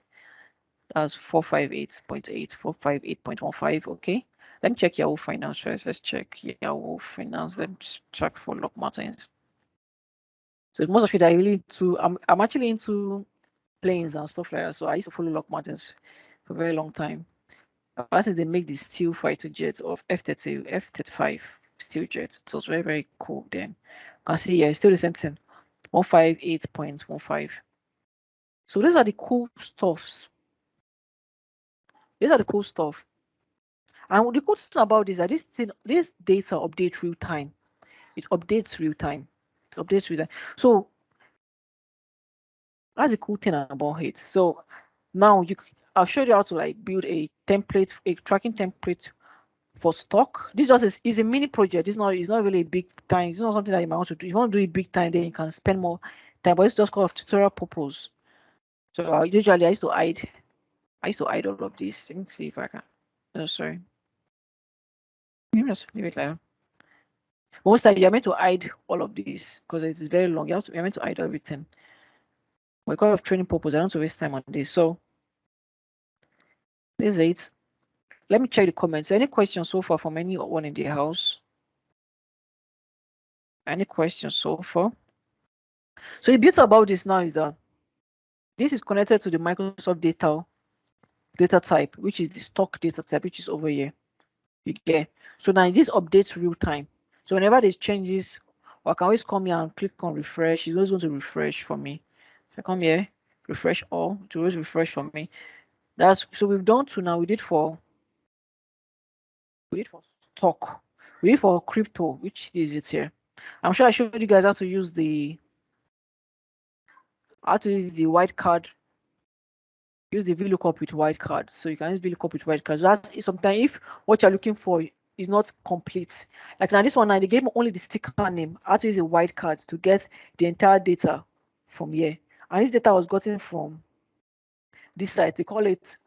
That's 458.8, 458.15. Okay. Let me check Yahoo Finance first. Let's check Yahoo Finance. Let's check for Lock Martens. So most of you that are really into, I'm actually into planes and stuff like that. So I used to follow Lock Martens for a very long time. As they make the steel fighter jets of F-35 steel jets. It was very cool then. You can see it's still the same thing. 158.15. So these are the cool stuffs. These are the cool stuff. And the cool thing about this is this data updates real time. It updates real time. It updates real time. So that's the cool thing about it. So now I've showed you how to like build a template, a tracking template for stock. This just is a mini project. It's not really a big time. It's not something that you might want to do. If you want to do it big time, then you can spend more time. But it's just kind of tutorial purpose. So usually I used to hide all of this. Let me see if I can. No, sorry. Let me just leave it like that. Most times you're meant to hide all of this because it is very long. You're meant to hide everything. Because of training purpose, I don't want to waste time on this. So this is it. Let me check the comments. Any questions so far from anyone in the house? Any questions so far? So the beauty about this now is that this is connected to the Microsoft data type, which is the stock data type, which is over here. You get. So now this updates real time. So whenever there's changes, I can always come here and click on refresh. It's always going to refresh for me. If I come here, refresh all, it will always refresh for me. That's so we've done to now. We did for stock. We did for crypto, which is it here. I'm sure I showed you guys how to use the wildcard. Use the VLOOKUP with wildcard. So you can use VLOOKUP with wildcard. So that's sometimes if what you're looking for is not complete. Like now this one now, they gave me only the sticker name. I had to use a wildcard to get the entire data from here. And this data was gotten from this site. They call it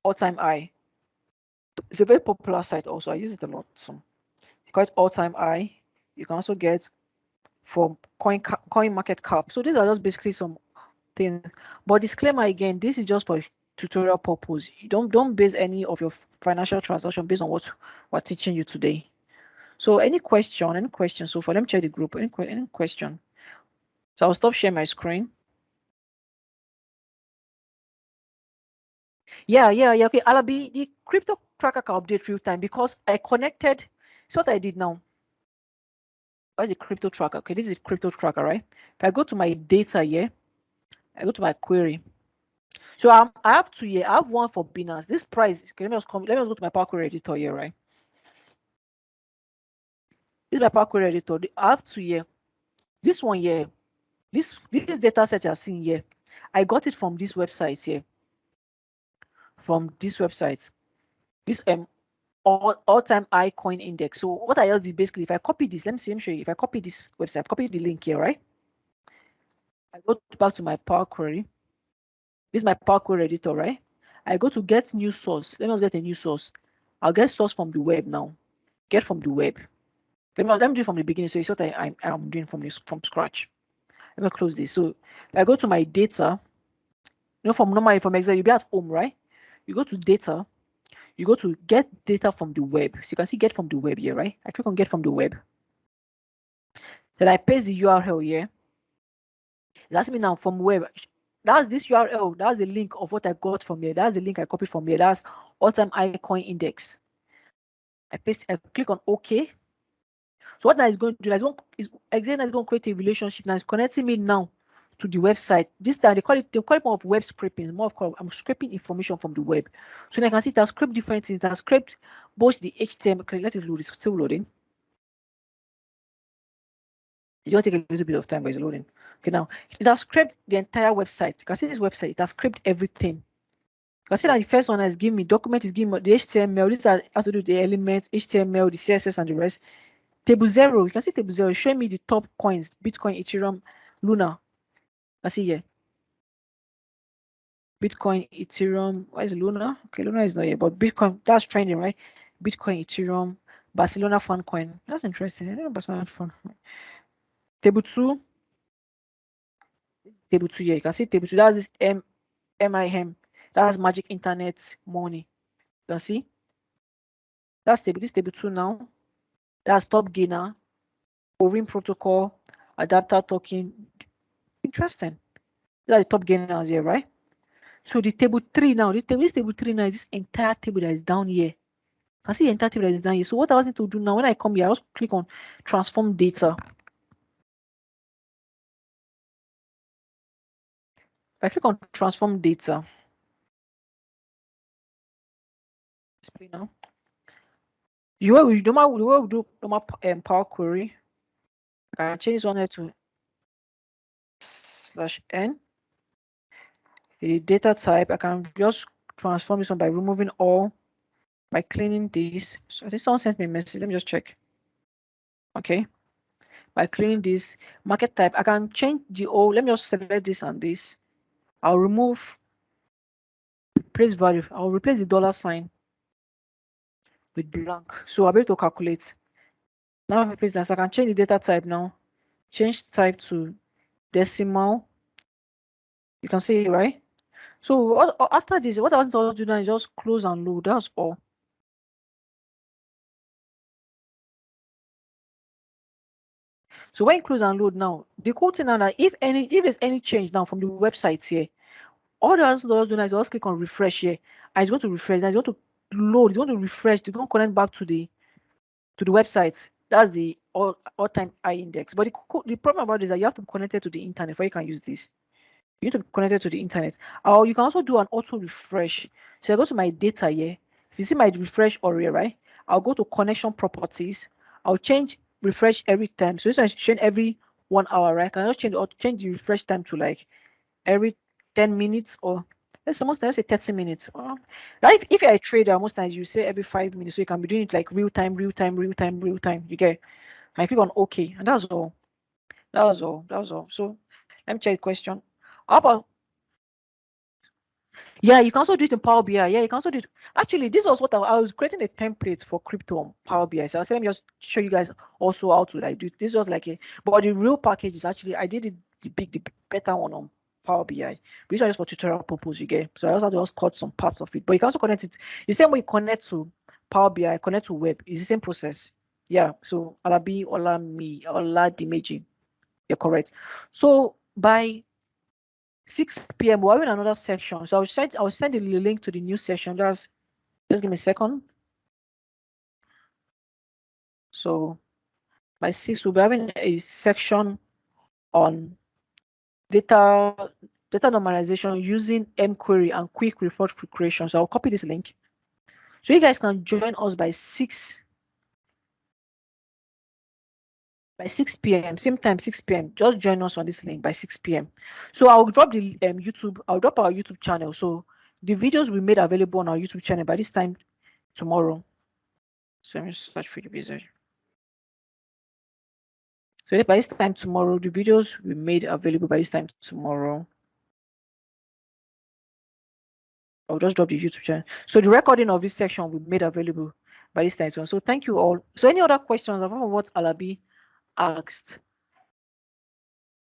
all-time high. It's a very popular site also. I use it a lot. So you call it all-time high. You can also get from coin market cap. So these are just basically some things. But disclaimer again, this is just for tutorial purpose. You don't base any of your financial transaction based on what we're teaching you today. So any question so far? Let me check the group. Any question? So I'll stop sharing my screen. Yeah. Okay, Alabi, the crypto tracker can update real time because I connected. So what I did now. What's the crypto tracker? Okay, this is crypto tracker, right? If I go to my data here, I go to my query. So I have two here. I have one for Binance. This price. Okay, let me just go to my Power Query editor here, right? This is my Power Query editor. I have two here. This one here. This data set you're seeing here. I got it from this website here. From this website. This all-time high coin index. So what I just did basically, if I copy this, let me show you. If I copy this website, copy the link here, right? I go back to my Power Query. This is my Power Query editor, right? I go to get new source. Let me just get a new source. I'll get source from the web now. Get from the web. Let me do it from the beginning. So it's what I'm doing from scratch. Let me close this. So if I go to my data, from Excel, you'll be at home, right? You go to data, you go to get data from the web. So you can see get from the web here, right? I click on get from the web. Then I paste the URL here. It asks me now from web. That's this URL. That's the link of what I got from here. That's the link I copied from here. That's all-time high coin index. I paste. I click on OK. So what that is going to do is going to create a relationship. Now it's connecting me now to the website. This time they call it more of web scraping. More of I'm scraping information from the web. So now I can see it has scraped different things. It has scraped both the HTML. Okay, let it load. It's still loading. It's going to take a little bit of time, but it's loading. Okay, now it has scraped the entire website. You can see this website. It has scraped everything. You can see that the first one has given me document, is giving me the HTML. These are how to do the elements, HTML, the CSS, and the rest. Table 0, you can see table 0 showing me the top coins: Bitcoin, Ethereum, Luna. I see here. Bitcoin, Ethereum. Why is Luna? Okay, Luna is not here, but Bitcoin, that's trending, right? Bitcoin, Ethereum, Barcelona Fun Coin. That's interesting. I don't know Barcelona Fun. Table 2. Table 2 here. You can see table 2. That's this MIM. That's Magic Internet Money. You can see. That's this table 2 now. That's top gainer, Orin protocol, adapter token. Interesting. These are the top gainers here, right? So the table 3 now, this table 3 now is this entire table that is down here. I see the entire table that is down here. So what I was going to do now, when I come here, I just click on transform data. If I click on transform data, display now. The way we do normal Power Query, I can change this one here to /n. The data type, I can just transform this one by removing all, by cleaning this. So this one sent me a message. Let me just check. Okay. By cleaning this market type, I can change the old. Let me just select this and this. I'll remove replace value. I'll replace the dollar sign with blank. So I'll be able to calculate. Now if I replace that, so I can change the data type now. Change type to decimal. You can see it, right? So after this, what I want to do now is just close and load. That's all. So when you close and load now, the cool thing now that if there's any change now from the website here, all the other does do now is just click on refresh here, and it's going to refresh. Then it's going to load. It's going to refresh. It's going to connect back to the website. That's the all-time high index. But the problem about this is that you have to be connected to the internet before you can use this. You need to be connected to the internet. Or you can also do an auto refresh. So I go to my data here. If you see my refresh area, right? I'll go to connection properties. I'll change refresh every time. So this one change every 1 hour, right? I can just change the refresh time to like every 10 minutes, or let's say 30 minutes. Right? If you're a trader, most times you say every 5 minutes. So you can be doing it like real time. You get. I click on OK, and that's all. That was all. So let me check the question. How about, yeah, you can also do it in Power BI. Yeah, you can also do it. Actually, this was what I was creating a template for crypto on Power BI. So I said, let me just show you guys also how to like do it. This was like but the real package is actually, I did it the better one on Power BI. This one is for tutorial purpose, you get. So I also have to just cut some parts of it. But you can also connect it. The same way you connect to Power BI, connect to web. It's the same process. Yeah. So Oladimeji. You're correct. So by 6 p.m. we're having another section. So I'll send the link to the new session. Just give me a second. So by 6, we'll be having a section on data normalization using mQuery and quick report creation. So I'll copy this link. So you guys can join us by 6 p.m. Same time, 6 p.m. Just join us on this link by 6 p.m. So I'll drop the I'll drop our YouTube channel. So the videos we made available on our YouTube channel by this time tomorrow. So let me search for the video. So by this time tomorrow, the videos we made available by this time tomorrow. I'll just drop the YouTube channel. So the recording of this section will be made available by this time. So thank you all. So any other questions apart from what Alabi asked?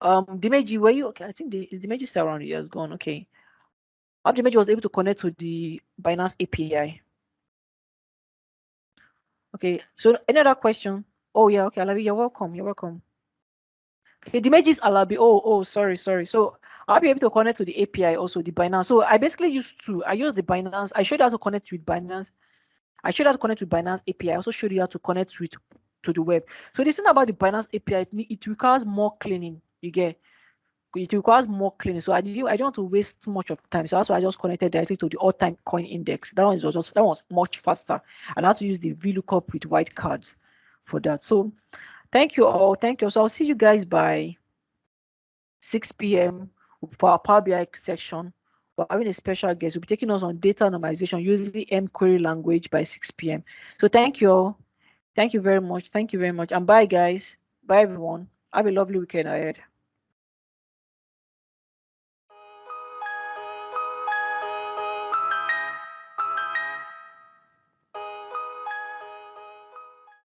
Dimeji, were you okay? I think Dimeji still around. He has gone. Okay. Dimeji was able to connect to the Binance API. Okay, so any other question? Oh yeah, okay, Alabi, you're welcome. You're welcome. Okay, the Magis Alabi. Oh, sorry. So I'll be able to connect to the API also, the Binance. So I basically use the Binance. I showed you how to connect with Binance. I showed you how to connect with Binance API. I also showed you how to connect with to the web. So the thing about the Binance API, it requires more cleaning. You get it requires more cleaning. So I don't want to waste too much of time. So that's why I just connected directly to the all-time coin index. That was much faster. And I had to use the VLOOKUP with wildcards for that. So thank you all. Thank you. So I'll see you guys by 6 p.m. for our Power BI section. We're having a special guest. We'll be taking us on data normalization using the M query language by 6 p.m. So thank you all. Thank you very much. Thank you very much. And bye, guys. Bye, everyone. Have a lovely weekend ahead.